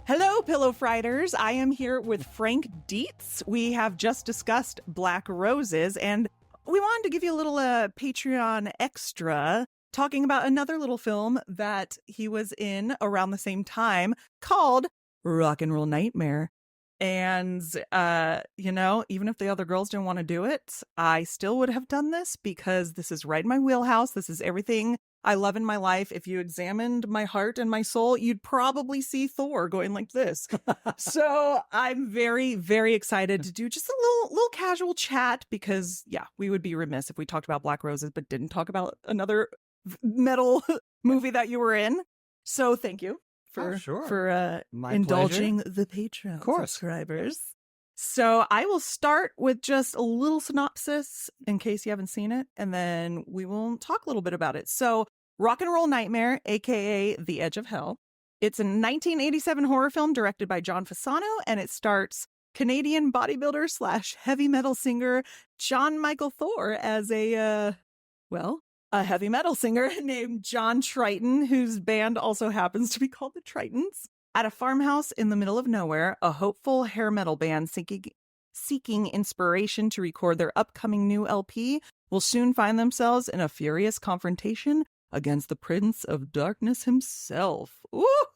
Hello, Pillow Fighters. I am here with Frank Dietz. We have just discussed Black Roses, and we wanted to give you a little Patreon extra talking about another little film that he was in around the same time called Rock and Roll Nightmare. And, even if the other girls didn't want to do it, I still would have done this because this is right in my wheelhouse. This is everything I love in my life. If you examined my heart and my soul, you'd probably see Thor going like this. So I'm very, very excited to do just a little casual chat because, we would be remiss if we talked about Black Roses but didn't talk about another metal movie that you were in. So thank you for indulging the Patreon subscribers. So I will start with just a little synopsis in case you haven't seen it, and then we will talk a little bit about it. So Rock and Roll Nightmare, aka The Edge of Hell. It's a 1987 horror film directed by John Fasano, and it starts Canadian bodybuilder / heavy metal singer John Michael Thor as a heavy metal singer named John Triton, whose band also happens to be called the Tritons. At a farmhouse in the middle of nowhere, a hopeful hair metal band seeking inspiration to record their upcoming new LP will soon find themselves in a furious confrontation against the Prince of Darkness himself. Ooh!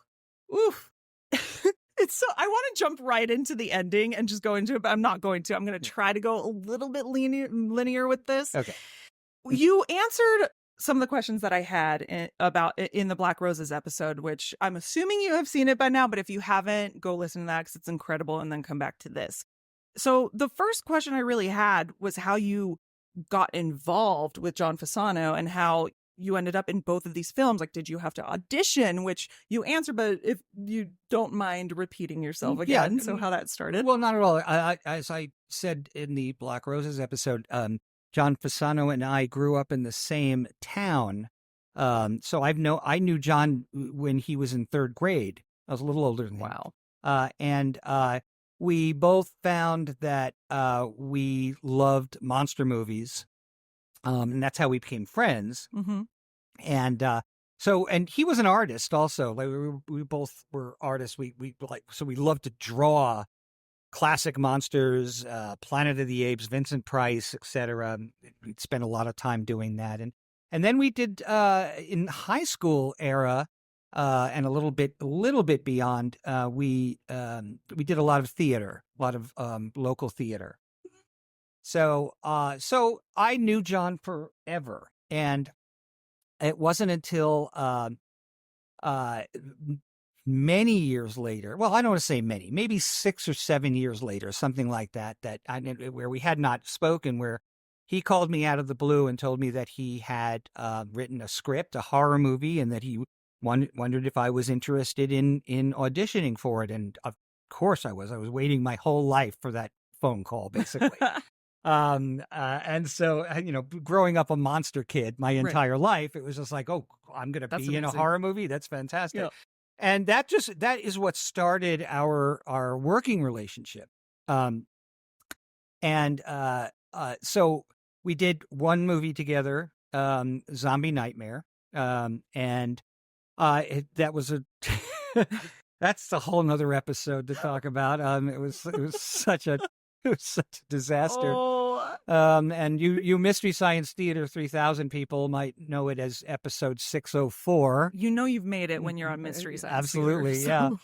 Oof. It's so, I want to jump right into the ending and just go into it, but I'm not going to. I'm going to try to go a little bit linear with this. Okay. You answered some of the questions that I had in the Black Roses episode, which I'm assuming you have seen it by now, but if you haven't, go listen to that because it's incredible, and then come back to this. So the first question I really had was how you got involved with John Fasano and how you ended up in both of these films. Like, did you have to audition, which you answered, but if you don't mind repeating yourself again, so how that started? Well, not at all. As I said in the Black Roses episode, John Fasano and I grew up in the same town. So I knew John when he was in third grade. I was a little older than him. Wow. And we both found that we loved monster movies. And that's how we became friends. Mm-hmm. And he was an artist also. Like we both were artists. We loved to draw classic monsters, Planet of the Apes, Vincent Price, etc. We'd spent a lot of time doing that, and then we did in high school era and a little bit beyond. We did a lot of theater, a lot of local theater. So I knew John forever, and it wasn't until many years later, well, I don't want to say many, maybe 6 or 7 years later, something like that, where we had not spoken, where he called me out of the blue and told me that he had written a script, a horror movie, and that he wondered if I was interested in auditioning for it. And of course I was. I was waiting my whole life for that phone call, basically. And so, growing up a monster kid my entire life, it was just like, oh, I'm going to be in a horror movie. That's fantastic. Yeah. And that is what started our working relationship. So we did one movie together, Zombie Nightmare. That was that's a whole nother episode to talk about. It was such a disaster. Oh. And you Mystery Science Theater 3000 people might know it as episode 604. You know you've made it when you're on Mystery Science. Absolutely, Theater,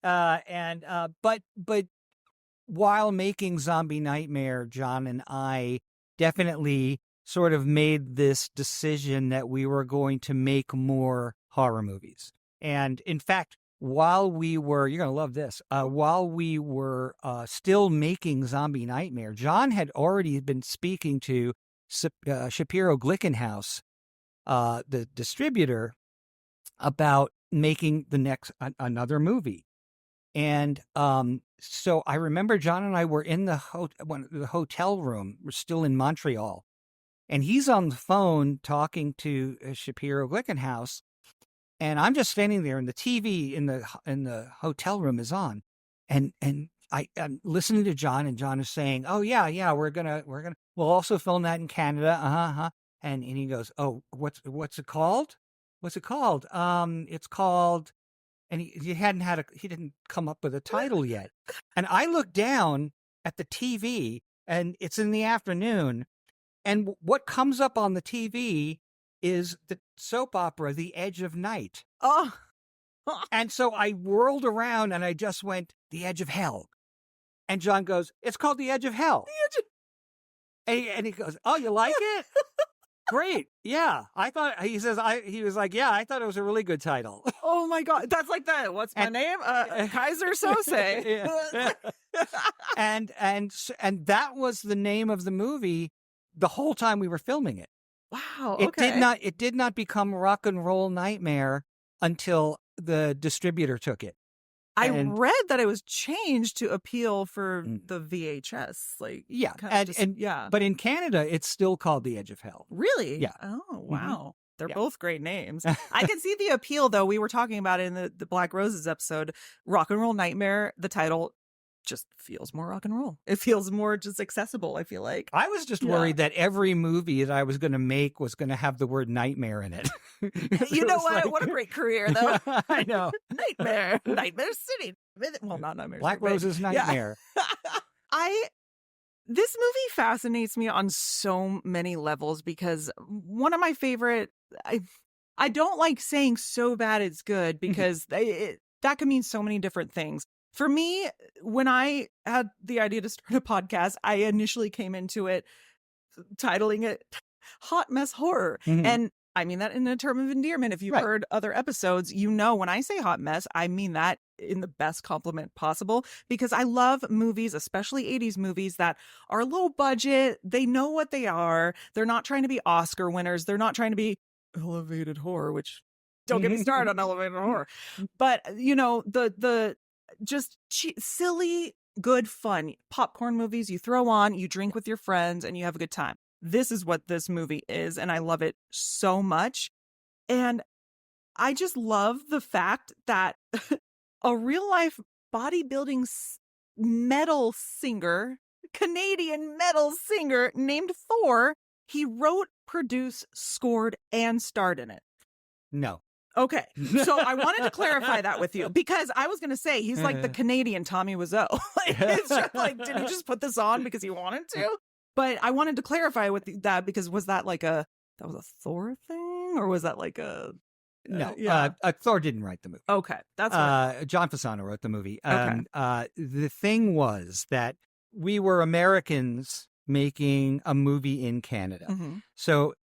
yeah. But while making Zombie Nightmare, John and I definitely sort of made this decision that we were going to make more horror movies. And in fact, while we were, you're going to love this, while we were still making Zombie Nightmare, John had already been speaking to Shapiro Glickenhaus, the distributor, about making another movie. And so I remember John and I were in the hotel room. We're still in Montreal. And he's on the phone talking to Shapiro Glickenhaus. And I'm just standing there, and the TV in the hotel room is on, and I'm listening to John, and John is saying, "Oh yeah, we'll also film that in Canada, And he goes, "Oh, what's it called? What's it called? It's called and he didn't come up with a title yet. And I looked down at the TV, and it's in the afternoon, and what comes up on the TV is the soap opera The Edge of Night. Oh. And so I whirled around and I just went, The Edge of Hell. And John goes, it's called The Edge of Hell. And he goes, oh, you like it? Great. Yeah. I thought, he was like, yeah, I thought it was a really good title. Oh my God. That's like that. What's my name? Kaiser Sose. And that was the name of the movie the whole time we were filming it. Wow. It did not become Rock and Roll Nightmare until the distributor took it. I read that it was changed to appeal for the VHS. Like, yeah. Yeah. But in Canada, it's still called The Edge of Hell. Really? Yeah. Oh, wow. They're Yeah. both great names. I can see the appeal, though. We were talking about it in the Black Roses episode. Rock and Roll Nightmare, the title just feels more rock and roll. It feels more just accessible, I feel like. I was just worried that every movie that I was going to make was going to have the word nightmare in it. You know what? What a great career, though. I know. Nightmare City. Well, not Nightmare Black City, Roses Nightmare. Yeah. This movie fascinates me on so many levels because one of my favorite, I don't like saying so bad it's good because that can mean so many different things. For me, when I had the idea to start a podcast, I initially came into it titling it Hot Mess Horror. Mhm. And I mean that in a term of endearment. If you've Right. heard other episodes, you know when I say hot mess, I mean that in the best compliment possible because I love movies, especially 80s movies that are low budget. They know what they are. They're not trying to be Oscar winners. They're not trying to be elevated horror, which don't get me started on elevated horror. But, you know, the just silly, good fun popcorn movies you throw on, you drink with your friends, and you have a good time. This is what this movie is, and I love it so much. And I just love the fact that a real life bodybuilding metal singer, Canadian metal singer named Thor, he wrote, produced, scored, and starred in it. No. Okay, so I wanted to clarify that with you because I was going to say he's like the Canadian Tommy Wiseau. It's just like, did he just put this on because he wanted to? But I wanted to clarify with that because was that like that was a Thor thing or was that like a No, yeah. Thor didn't write the movie. Okay, that's right. John Fasano wrote the movie. Okay. The thing was that we were Americans making a movie in Canada. Mm-hmm. So,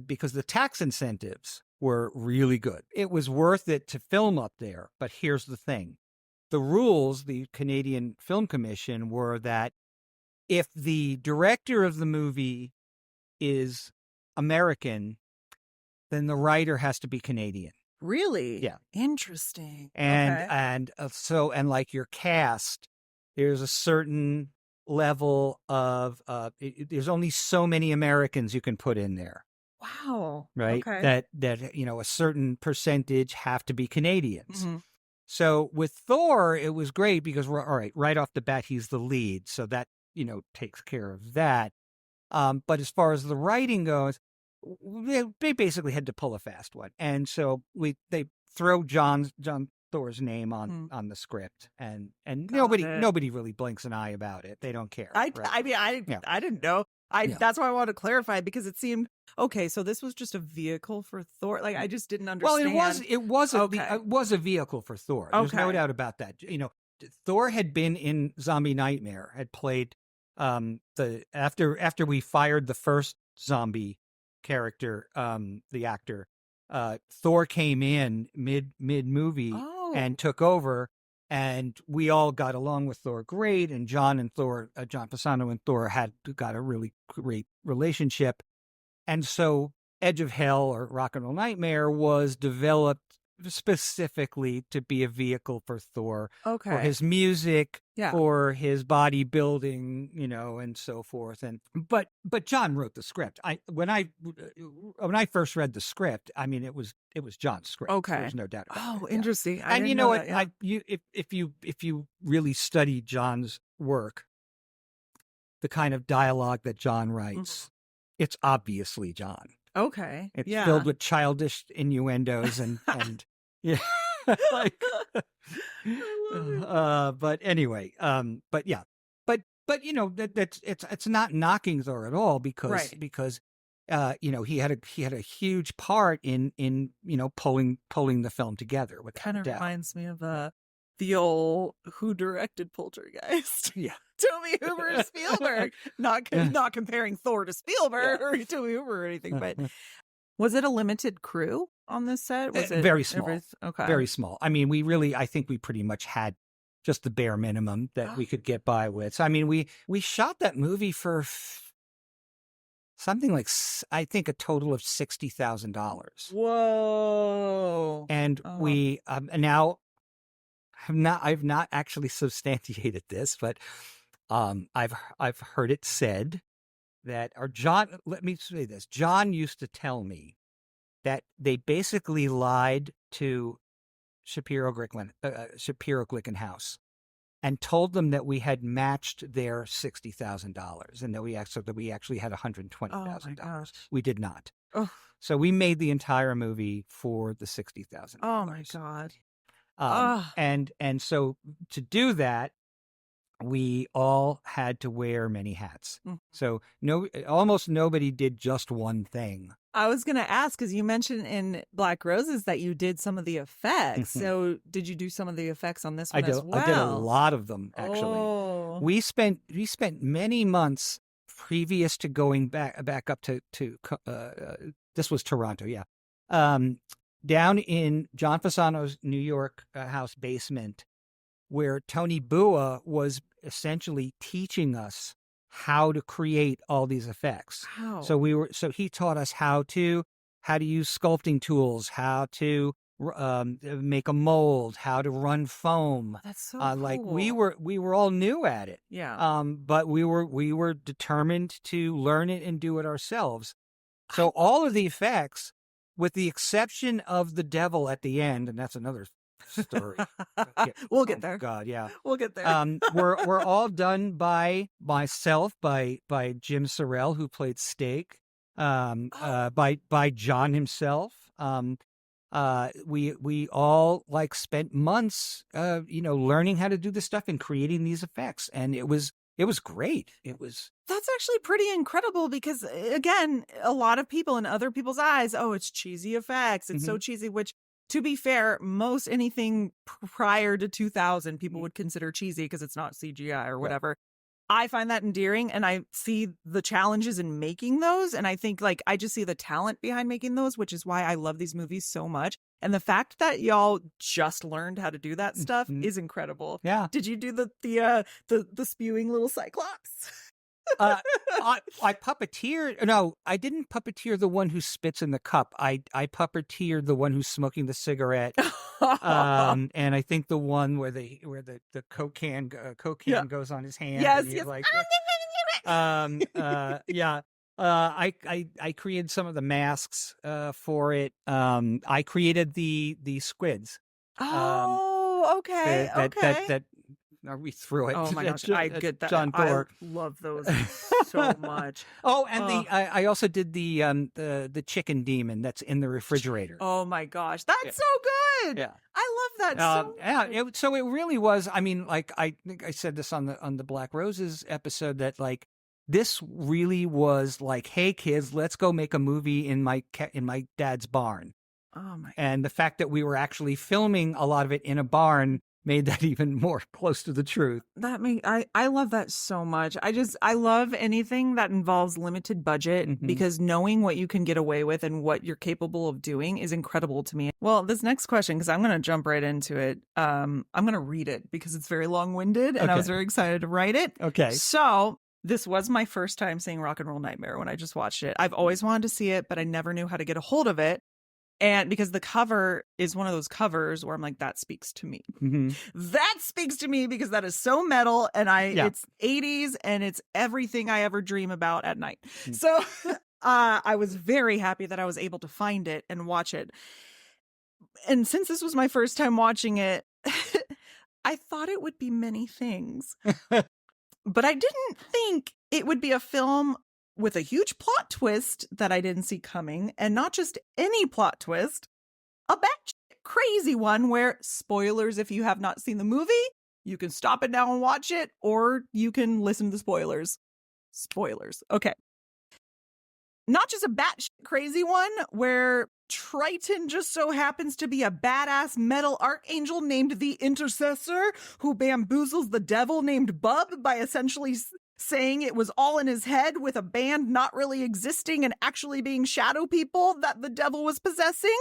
because the tax incentives were really good, it was worth it to film up there. But here's the thing: the rules, the Canadian Film Commission, were that if the director of the movie is American, then the writer has to be Canadian. Really? Yeah. Interesting. And like your cast, there's a certain level of there's only so many Americans you can put in there. Wow. Right? Okay. That a certain percentage have to be Canadians. Mm-hmm. So with Thor, it was great because we're all right off the bat, he's the lead. So that, takes care of that. But as far as the writing goes, they basically had to pull a fast one. And so they throw John Thor's name on the script and nobody really blinks an eye about it. They don't care. I didn't know. That's why I wanted to clarify because it seemed okay. So this was just a vehicle for Thor. Like I just didn't understand. Well, it was a vehicle for Thor. There's no doubt about that. Thor had been in Zombie Nightmare, had played after we fired the first zombie character, the actor, Thor came in mid movie and took over. And we all got along with Thor great, and John Fasano and Thor had got a really great relationship. And so Edge of Hell or Rock and Roll Nightmare was developed specifically to be a vehicle for Thor, for his music, for his bodybuilding, and so forth. And but John wrote the script. When I first read the script, I mean it was John's script. Okay, there's no doubt about it. Oh, interesting. And you know what? If you really study John's work, the kind of dialogue that John writes, it's obviously John. Okay. It's filled with childish innuendos and yeah. Like, I love it. but anyway, but yeah, but you know that's it's not knocking Thor at all because Right. because you know he had a huge part in you know pulling the film together without Kind a of doubt. reminds me of the old who directed Poltergeist. Yeah. Toby Hooper or Spielberg. Not comparing Thor to Spielberg or Toby Hooper or anything, but was it a limited crew on this set? Was it Very small? Okay. Very small. I mean, I think we pretty much had just the bare minimum that we could get by with. So, I mean, we shot that movie for something like I think a total of $60,000. Whoa! And we now I've not actually substantiated this, but I've heard it said that, or John, let me say this. John used to tell me that they basically lied to Shapiro Glickenhaus and told them that we had matched their $60,000 and that we actually had $120,000. We did not. Oh. So we made the entire movie for the $60,000. Oh my God. And so to do that, we all had to wear many hats. So almost nobody did just one thing. I was going to ask, because you mentioned in Black Roses that you did some of the effects. So did you do some of the effects on this one as well? I did a lot of them, actually. Oh. We spent many months previous to going back up to this was Toronto, yeah. Down in John Fasano's New York house basement, where Tony Bua was essentially teaching us how to create all these effects. Wow. So he taught us how to use sculpting tools, how to make a mold, how to run foam. That's so cool. Like we were all new at it. Yeah. But we were determined to learn it and do it ourselves. So all of the effects, with the exception of the devil at the end, and that's another story. We'll get there. God, yeah. We'll get there. We're all done by myself, by Jim Sorrell, who played Steak, by John himself. We all like spent months, learning how to do this stuff and creating these effects, and it was great. That's actually pretty incredible because, again, a lot of people in other people's eyes, oh, it's cheesy effects. It's so cheesy, which, to be fair, most anything prior to 2000 people would consider cheesy because it's not CGI or whatever. I find that endearing, and I see the challenges in making those. And I think, like, I just see the talent behind making those, which is why I love these movies so much. And the fact that y'all just learned how to do that stuff is incredible. Yeah. Did you do the spewing little Cyclops? I puppeteered. No, I didn't puppeteer the one who spits in the cup. I puppeteered the one who's smoking the cigarette. And I think the one where the Coke can goes on his hand. Yes. Like, yeah. I created some of the masks for it. I created the squids. Oh, okay. That we threw it. Oh my gosh, I get that. John Thor. I love those so much. Oh, and I also did the chicken demon that's in the refrigerator. Oh my gosh, that's so good. Yeah, I love that. So it really was. I mean, like I think I said this on the Black Roses episode that like this really was like, hey kids, let's go make a movie in my dad's barn. Oh my! And the fact that we were actually filming a lot of it in a barn made that even more close to the truth. I love that so much. I love anything that involves limited budget because knowing what you can get away with and what you're capable of doing is incredible to me. Well, this next question, because I'm going to jump right into it. I'm going to read it because it's very long-winded and I was very excited to write it. Okay. So this was my first time seeing Rock and Roll Nightmare when I just watched it. I've always wanted to see it, but I never knew how to get a hold of it. And because the cover is one of those covers where I'm like, that speaks to me. That speaks to me because that is so metal and it's 80s and it's everything I ever dream about at night. So I was very happy that I was able to find it and watch it. And since this was my first time watching it, I thought it would be many things. But I didn't think it would be a film with a huge plot twist that I didn't see coming, and not just any plot twist, a batshit crazy one where, spoilers if you have not seen the movie, you can stop it now and watch it, or you can listen to the spoilers. Spoilers. Okay. Not just a batshit crazy one where Triton just so happens to be a badass metal archangel named the Intercessor who bamboozles the devil named Bub by essentially saying it was all in his head with a band not really existing and actually being shadow people that the devil was possessing.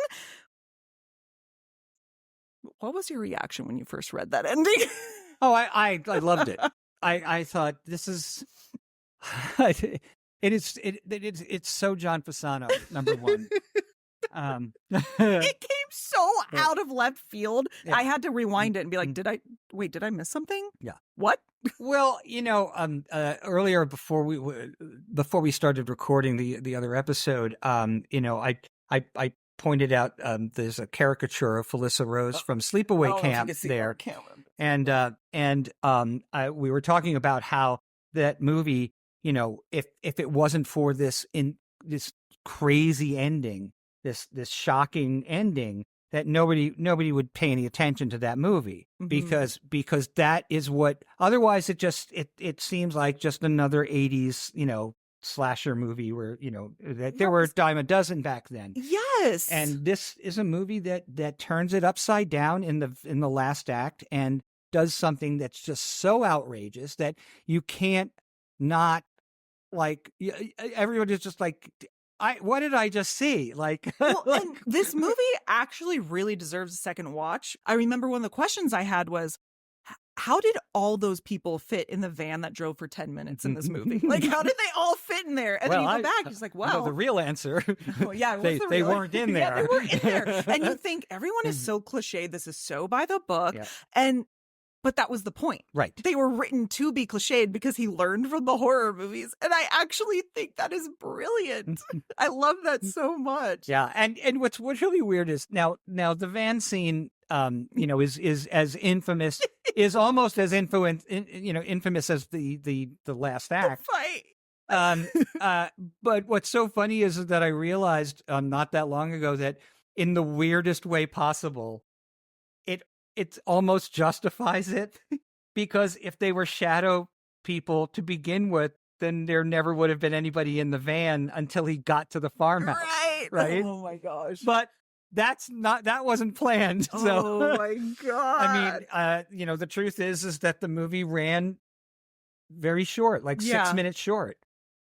What was your reaction when you first read that ending? Oh, I loved it. I thought this is it's so John Fasano, number one. It came so out of left field. Yeah. I had to rewind it and be like, did I miss something? Yeah. What? Well, earlier before we started recording the other episode, I pointed out there's a caricature of Felissa Rose from Sleepaway Camp there, and we were talking about how that movie, if it wasn't for this crazy ending, this shocking ending, that nobody would pay any attention to that movie, because that is what, otherwise it seems like just another 80s slasher movie where that there were a dime a dozen back then. Yes. And this is a movie that turns it upside down in the last act and does something that's just so outrageous that you can't not, like, everyone is just like, what did I just see? Like, well, and this movie actually really deserves a second watch. I remember one of the questions I had was, how did all those people fit in the van that drove for 10 minutes in this movie? Like, how did they all fit in there? And then you go back, it's like, wow. The real answer. Oh, yeah, they weren't in there. Yeah, they weren't in there. And you think everyone is so cliched. This is so by the book. Yeah. But that was the point. Right. They were written to be cliched because he learned from the horror movies. And I actually think that is brilliant. I love that so much. Yeah. And what's really weird is now the van scene, is as infamous, is almost as infamous as the last act. The fight. But what's so funny is that I realized not that long ago that in the weirdest way possible, it almost justifies it, because if they were shadow people to begin with, then there never would have been anybody in the van until he got to the farmhouse. Right. Oh my gosh. But that wasn't planned. So, oh my God. I mean, the truth is that the movie ran very short, like 6 minutes short.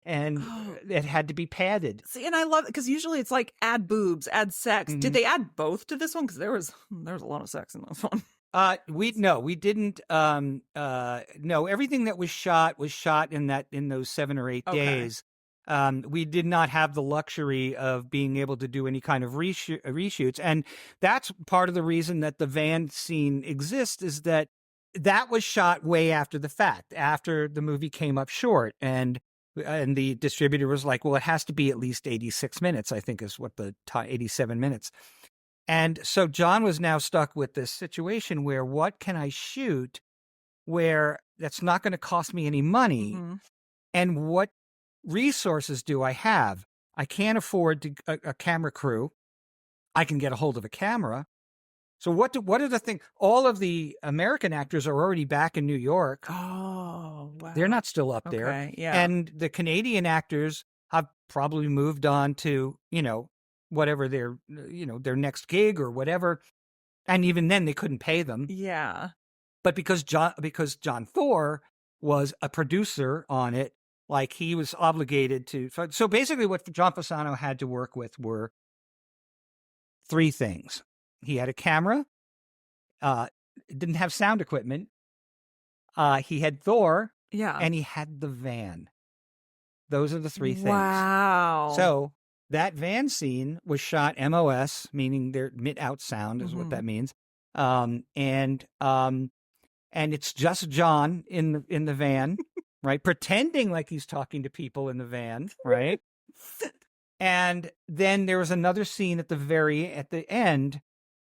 And it had to be padded. See, and I love it because usually it's like add boobs, add sex. Did they add both to this one? Because there was a lot of sex in this one. We didn't. No, everything that was shot in those 7 or 8 days. We did not have the luxury of being able to do any kind of reshoots, and that's part of the reason that the van scene exists, is that was shot way after the fact, after the movie came up short, and the distributor was like, well, it has to be at least 86 minutes, I think is what 87 minutes. And so John was now stuck with this situation where, what can I shoot where that's not going to cost me any money? And what resources do I have? I can't afford a camera crew. I can get a hold of a camera. So what are the things? All of the American actors are already back in New York. Oh, wow. They're not still up there. Yeah. And the Canadian actors have probably moved on to, whatever their next gig or whatever. And even then they couldn't pay them. Yeah. But because John Thor was a producer on it, like, he was obligated to. So basically what John Fasano had to work with were 3 things. He had a camera, didn't have sound equipment. He had Thor, and he had the van. Those are the 3 things. Wow. So that van scene was shot MOS, meaning their mid-out sound is what that means. And it's just John in the van, right, pretending like he's talking to people in the van, right? And then there was another scene at the end,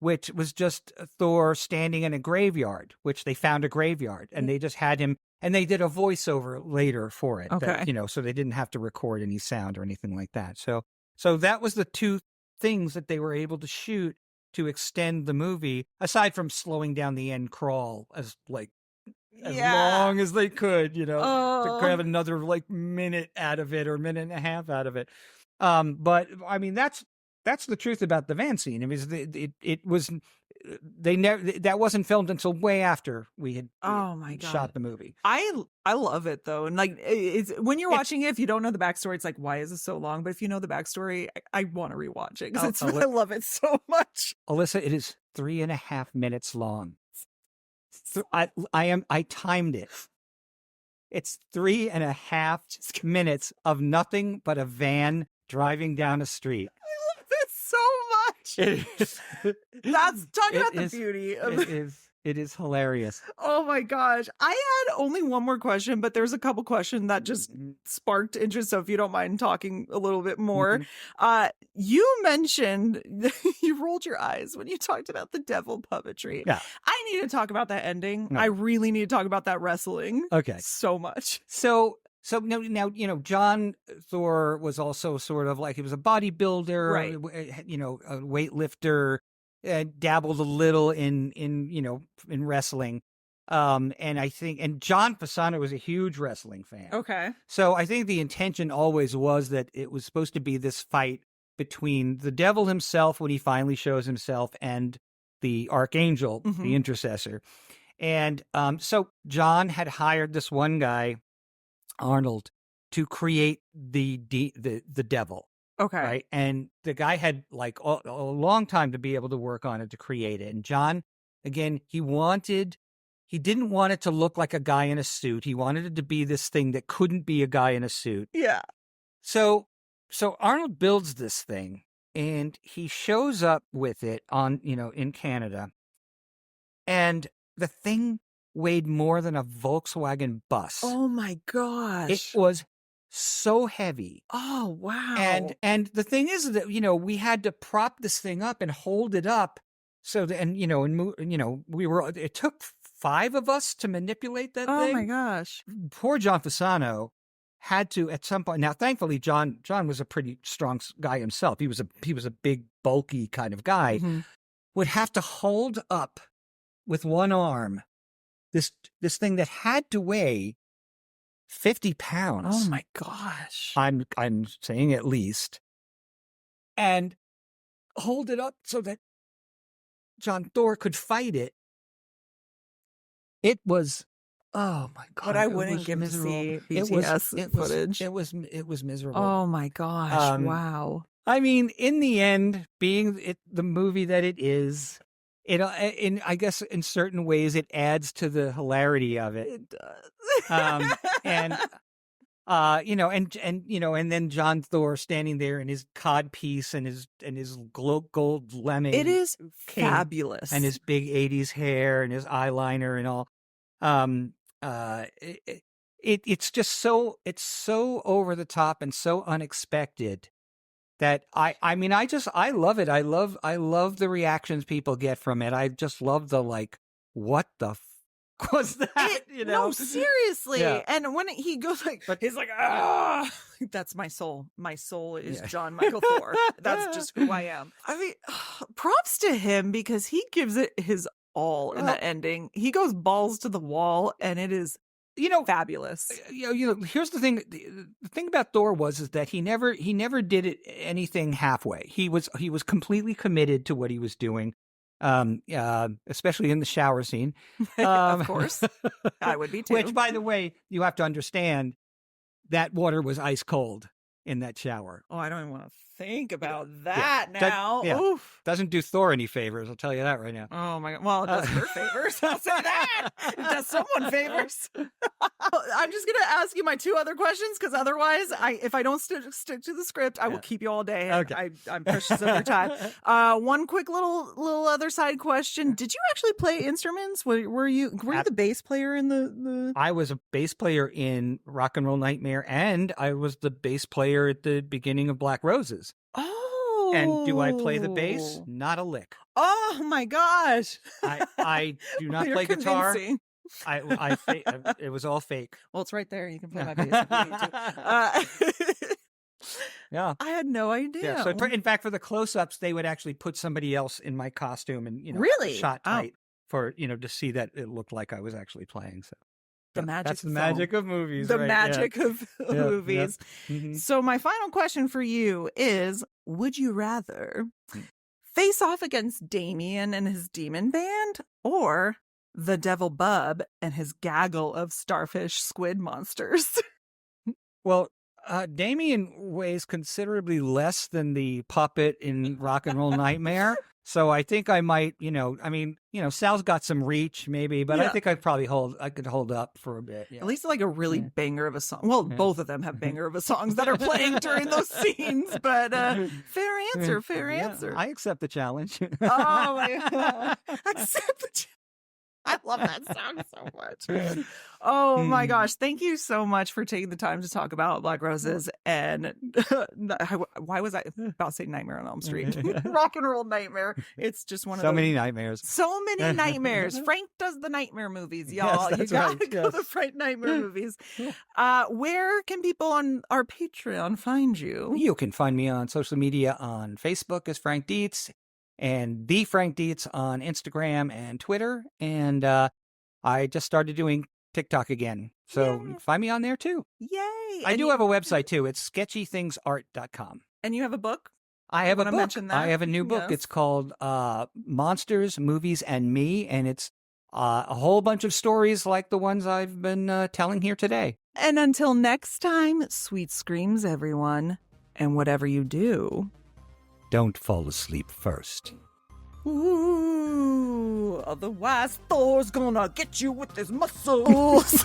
which was just Thor standing in a graveyard, which they found a graveyard, and they just had him, and they did a voiceover later for it. Okay. That, so they didn't have to record any sound or anything like that. So that was the 2 things that they were able to shoot to extend the movie, aside from slowing down the end crawl as long as they could, to grab another minute out of it or minute and a half out of it. But I mean, that's the truth about the van scene. I mean, it was that wasn't filmed until way after we had shot the movie. I love it though, and it's when you're watching it, if you don't know the backstory, it's like, why is it so long? But if you know the backstory, I want to rewatch it because I love it so much. Alyssa, it is 3.5 minutes long. I timed it. It's 3.5 minutes of nothing but a van driving down a street. I love it so much. That's talking about the beauty of it is hilarious. Oh my gosh. I had only one more question, but there's a couple questions that just sparked interest. So if you don't mind talking a little bit more, you mentioned you rolled your eyes when you talked about the devil puppetry. Yeah. I need to talk about that ending. No. I really need to talk about that wrestling. Okay. So much. So now, John Thor was also sort of like, he was a bodybuilder, right? A weightlifter, dabbled a little in wrestling. And John Fasano was a huge wrestling fan. Okay. So I think the intention always was that it was supposed to be this fight between the devil himself when he finally shows himself and the archangel, the intercessor. And so John had hired this one guy, Arnold, to create the devil. Okay. Right. And the guy had a long time to be able to work on it, to create it. And John, again, he didn't want it to look like a guy in a suit. He wanted it to be this thing that couldn't be a guy in a suit. Yeah. So Arnold builds this thing and he shows up with it in Canada. And the thing weighed more than a Volkswagen bus. Oh my gosh. It was so heavy. Oh wow. And the thing is that we had to prop this thing up and hold it up so that it took 5 of us to manipulate that thing. Oh my gosh. Poor John Fasano had to at some point. Now thankfully John was a pretty strong guy himself. He was a big bulky kind of guy. Would have to hold up with one arm this thing that had to weigh 50 pounds. Oh my gosh. I'm saying at least. And hold it up so that John Thor could fight it. It was, oh my God. But I wouldn't give to see BTS footage. It was miserable. Oh my gosh. Wow. I mean, in the end, being the movie that it is, I guess in certain ways it adds to the hilarity of it. It does. And then John Thor standing there in his cod piece and his gold lemming. It is fabulous. And his big 80s hair and his eyeliner and all. It's just so over the top and so unexpected that I love it. I love the reactions people get from it. I just love the what the was that? No, seriously. Yeah. And when he goes he's like, ah, that's my soul. My soul is John Michael Thor. That's just who I am. I mean, props to him because he gives it his all in that ending. He goes balls to the wall, and it is fabulous. Here's the thing. The thing about Thor is that he never did anything halfway. He was completely committed to what he was doing. Especially in the shower scene. Of course. I would be too. Which, by the way, you have to understand that water was ice cold in that shower. Oh, I don't even want to think about that now. Oof. Doesn't do Thor any favors, I'll tell you that right now. Oh my God. Well, it does her favors. I'll say that. It does someone favors. I'm just going to ask you my 2 other questions because otherwise, if I don't stick to the script, I will keep you all day. Okay. I'm precious of your time. One quick little other side question. Did you actually play instruments? Were you the bass player in the... I was a bass player in Rock and Roll Nightmare, and I was the bass player at the beginning of Black Roses. Oh. And do I play the bass? Not a lick. Oh my gosh. I do not play guitar. It was all fake. Well, it's right there. You can play my bass if you need to. Yeah. I had no idea. Yeah. So in fact, for the close-ups, they would actually put somebody else in my costume and, Really? shot Oh. tight for, to see that it looked like I was actually playing. So The magic that's the of magic film. of movies. The right? magic of movies. Mhm. So my final question for you is, would you rather face off against Damien and his demon band, or the Devil Bub and his gaggle of starfish squid monsters? Well, Damien weighs considerably less than the puppet in Rock and Roll Nightmare. So I think I might, Sal's got some reach maybe, but I think I could hold up for a bit. Yeah. At least like a really banger of a song. Well, both of them have banger of a songs that are playing during those scenes, but fair answer. I accept the challenge. Oh my God. Accept the challenge. I love that song so much. Oh my gosh. Thank you so much for taking the time to talk about Black Roses. And why was I about to say Nightmare on Elm Street? Rock and Roll Nightmare. It's just one of so those. many nightmares. So many nightmares. Frank does the nightmare movies, y'all. Yes, you gotta right. go to the Frank Nightmare movies. Where can people on our Patreon find you? You can find me on social media on Facebook as Frank Dietz, and the Frank Dietz on Instagram and Twitter. And I just started doing TikTok again. So find me on there too. Yay. I do have a website too. It's sketchythingsart.com. And you have a book? I have a Wanna book. mention that? I have a new book. Yes. It's called Monsters, Movies, and Me. And it's a whole bunch of stories like the ones I've been telling here today. And until next time, sweet screams, everyone. And whatever you do, Don't fall asleep first. ooh, otherwise Thor's gonna get you with his muscles.